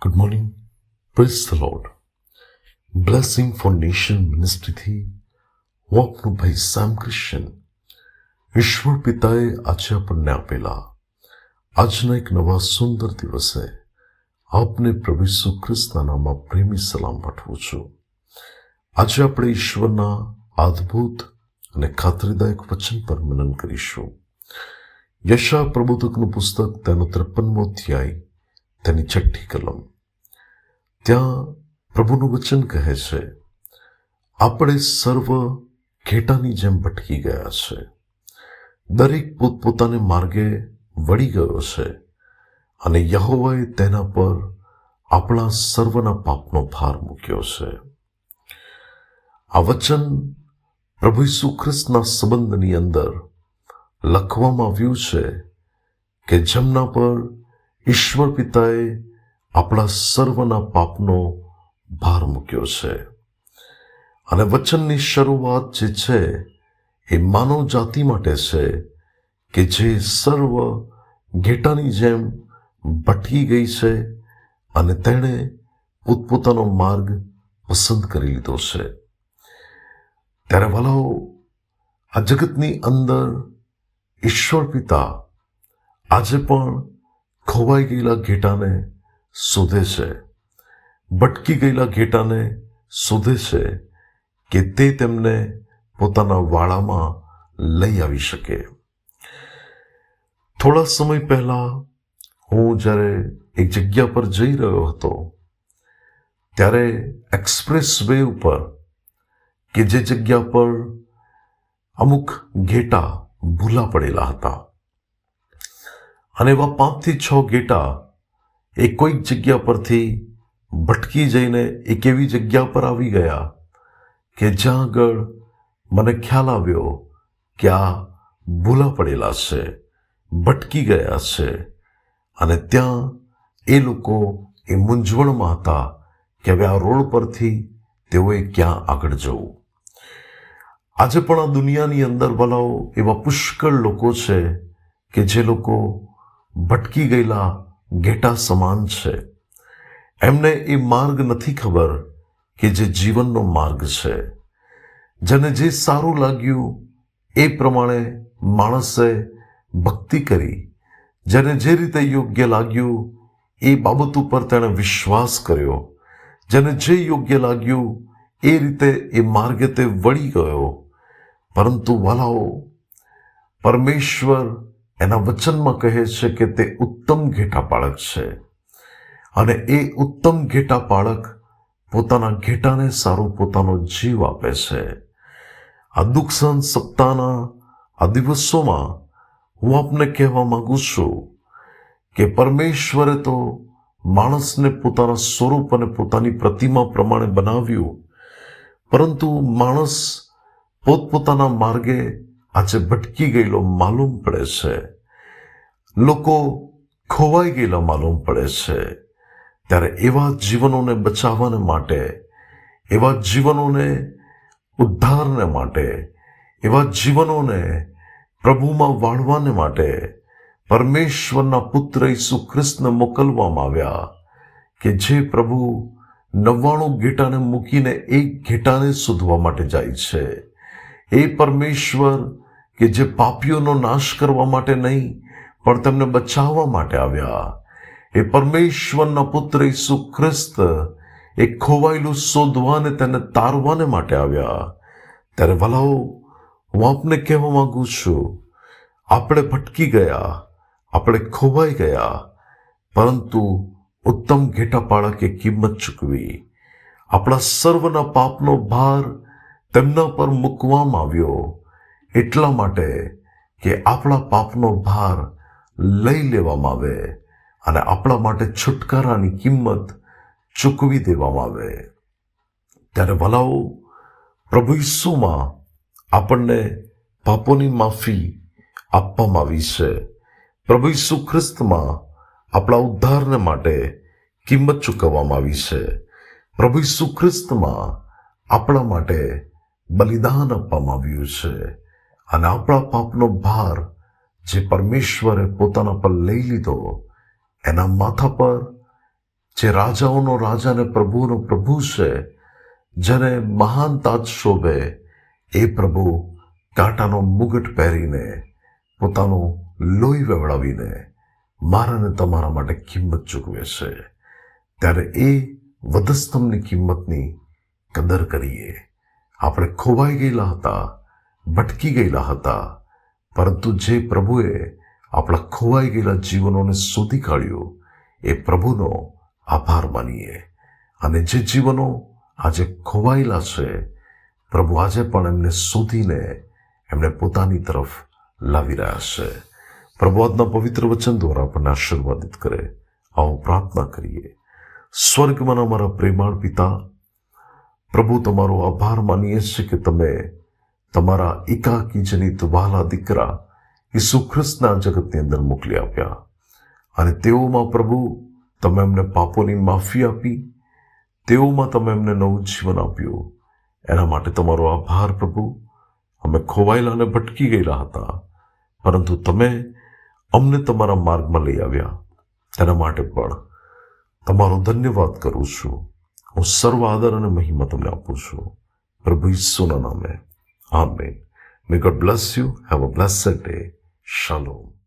Good morning. Praise the lord. Blessing for nation મિનિસ્ટ્રીથી હું આપનો ભાઈ સેમ ક્રિશ્ચન. ઈશ્વર પિતાએ આજે આપણને આપેલા આજના એક નવા સુંદર દિવસે આપને પ્રભુ ઈસુ ખ્રિસ્તના નામમાં પ્રેમી સલામ પાઠવું છું. આજે આપણે ઈશ્વરના અદ્ભુત અને ખાતરીદાયક વચન પર મનન કરીશું. યશાયા પ્રબોધકનું પુસ્તક તેનો 53મો અધ્યાય તેની 6ઠ્ઠી કલમ. ત્યાં પ્રભુનું વચન કહે છે, આપણે સર્વ ઘેટાની જેમ ભટકી ગયા છે, દરેક પોતપોતાને માર્ગે વળી ગયો છે, અને યહોવાએ તેના પર આપણા સર્વના પાપનો ભાર મૂક્યો છે. આ વચન પ્રભુ ઈસુ ખ્રિસ્તના સંબંધની અંદર લખવામાં આવ્યું છે કે જેમના પર ઈશ્વર પિતાએ આપણા સર્વના પાપનો ભાર મૂક્યો છે. અને વચનની શરૂઆત જે છે એ માનવ જાતિ માટે છે કે જે સર્વ ઘેટાની જેમ ભટકી ગઈ છે અને તેણે પોતપોતાનો માર્ગ પસંદ કરી લીધો છે. ત્યારે વાલાઓ, આ જગતની અંદર ઈશ્વર પિતા આજે પણ ખોવાઈ ગયેલા ઘેટાને શોધે છે, ભટકી ગયેલા ઘેટાને શોધે છે કે તે તેમને પોતાના વાડામાં લઈ આવી શકે. થોડા સમય પહેલા હું જ્યારે એક જગ્યા પર જઈ રહ્યો હતો ત્યારે એક્સપ્રેસ વે ઉપર કે જે જગ્યા પર અમુક ઘેટા ભૂલા પડેલા હતા અને એવા 5 થી 6 ઘેટા એ કોઈક જગ્યા પરથી ભટકી જઈને એક એવી જગ્યા પર આવી ગયા કે જ્યાં આગળ મને ખ્યાલ આવ્યો કે આ ભૂલા પડેલા છે, ભટકી ગયા છે. અને ત્યાં એ લોકો એ મૂંઝવણમાં હતા કે હવે આ રોડ પરથી તેઓએ ક્યાં આગળ જવું. આજે પણ આ દુનિયાની અંદર વાલાઓ એવા પુષ્કળ લોકો છે કે જે લોકો ભટકી ગયેલા ઘેટા સમાન છે. એમને એ માર્ગ નથી ખબર કે જે જીવનનો માર્ગ છે. જેને જે સારું લાગ્યું એ પ્રમાણે માણસે ભક્તિ કરી, જેને જે રીતે યોગ્ય લાગ્યું એ બાબત ઉપર તેણે વિશ્વાસ કર્યો, જેને જે યોગ્ય લાગ્યું એ રીતે એ માર્ગે તે વળી ગયો. પરંતુ વાલાઓ, પરમેશ્વર એના વચનમાં કહે છે કે તે ઉત્તમ ઘેટા પાળક છે અને એ ઉત્તમ ઘેટા પાળક પોતાના ઘેટાને સારું પોતાનો જીવ આપે છે. આ દુઃખ સહન સપ્તાહના આ દિવસોમાં હું આપને કહેવા માંગુ છું કે પરમેશ્વરે તો માણસને પોતાના સ્વરૂપ અને પોતાની પ્રતિમા પ્રમાણે બનાવ્યું, પરંતુ માણસ પોતપોતાના માર્ગે આજે ભટકી ગયેલો માલુમ પડે છે. લોકો ખોવાઈ ગયેલા માલુમ પડે છે. ત્યારે એવા જીવનોને બચાવવાને માટે, એવા જીવનોને ઉદ્ધારને માટે, એવા જીવનોને પ્રભુમાં વાળવાને માટે પરમેશ્વરના પુત્ર ઈસુ ખ્રિસ્તને મોકલવામાં આવ્યા કે જે પ્રભુ 99 ઘેટાને મૂકીને એક ઘેટાને શોધવા માટે જાય છે. એ પરમેશ્વર કે જે પાપીઓનો નાશ કરવા માટે નહીં પણ તેમને બચાવવા માટે આવ્યા. એ પરમેશ્વરના પુત્ર ઈસુ ખ્રિસ્ત એ ખોવાયેલું શોધવાને તેને તારવાને માટે આવ્યા. ત્યારે વાલાઓ, હું આપને કહેવા માંગુ છું, આપણે ભટકી ગયા, આપણે ખોવાઈ ગયા, પરંતુ ઉત્તમ ઘેટા પાળકે કિંમત ચૂકવી. આપણા સર્વના પાપનો ભાર તેમના પર મૂકવામાં આવ્યો એટલા માટે કે આપણા પાપનો ભાર લઈ લેવામાં આવે અને આપણા માટે છુટકારાની કિંમત ચૂકવી દેવામાં આવે. ત્યારે ભલાઓ, પ્રભુ ઈસુમાં આપણને પાપોની માફી આપવામાં આવી છે. પ્રભુ ઈસુ ખ્રિસ્તમાં આપણા ઉદ્ધારને માટે કિંમત ચૂકવવામાં આવી છે. પ્રભુ ઈસુ ખ્રિસ્તમાં આપણા માટે બલિદાન આપવામાં આવ્યું છે અને આપણા પાપનો ભાર જે પરમેશ્વરે પોતાના પર લઈ લીધો, એના માથા પર જે રાજાઓનો રાજા અને પ્રભુનો પ્રભુ છે, જેને મહાન તાજ શોભે, એ પ્રભુ કાંટાનો મુગટ પહેરીને પોતાનું લોહી વેવડાવીને મારા અને તમારા માટે કિંમત ચૂકવે છે. ત્યારે એ વધસ્તંભની કિંમતની કદર કરીએ. આપણે ખોવાઈ ગયેલા હતા, ભટકી ગયેલા હતા, પરંતુ જે પ્રભુએ આપણા ખોવાઈ ગયેલા જીવનોને શોધી કાઢ્યું, એ પ્રભુનો આભાર માનીએ. અને જે જીવનો આજે ખોવાયેલા છે, પ્રભુ આજે પણ એમને શોધીને એમને પોતાની તરફ લાવી રહ્યા છે. પ્રભુ આજના પવિત્ર વચન દ્વારા આપણને આશીર્વાદિત કરે. આવો પ્રાર્થના કરીએ. સ્વર્ગમાં અમારા પ્રેમાળ પિતા, પ્રભુ તમારો આભાર માનીએ છીએ કે તમે તમારા એકાકી જનિત વહાલા દીકરા ઈસુ ખ્રિસ્તના જગતની અંદર મોકલી આપ્યા, અને તેઓમાં પ્રભુ તમે એમને પાપોની માફી આપી, તેઓમાં તમે એમને નવું જીવન આપ્યું. એના માટે તમારો આભાર પ્રભુ. અમે ખોવાયેલા અને ભટકી ગયેલા હતા, પરંતુ તમે અમને તમારા માર્ગમાં લઈ આવ્યા. તેના માટે પણ તમારો ધન્યવાદ કરું છું. હું સર્વ આદર અને મહિમા તમને આપું છું, પ્રભુ ઈસુના નામે. Amen. May God bless you. Have a blessed day. શાલોમ.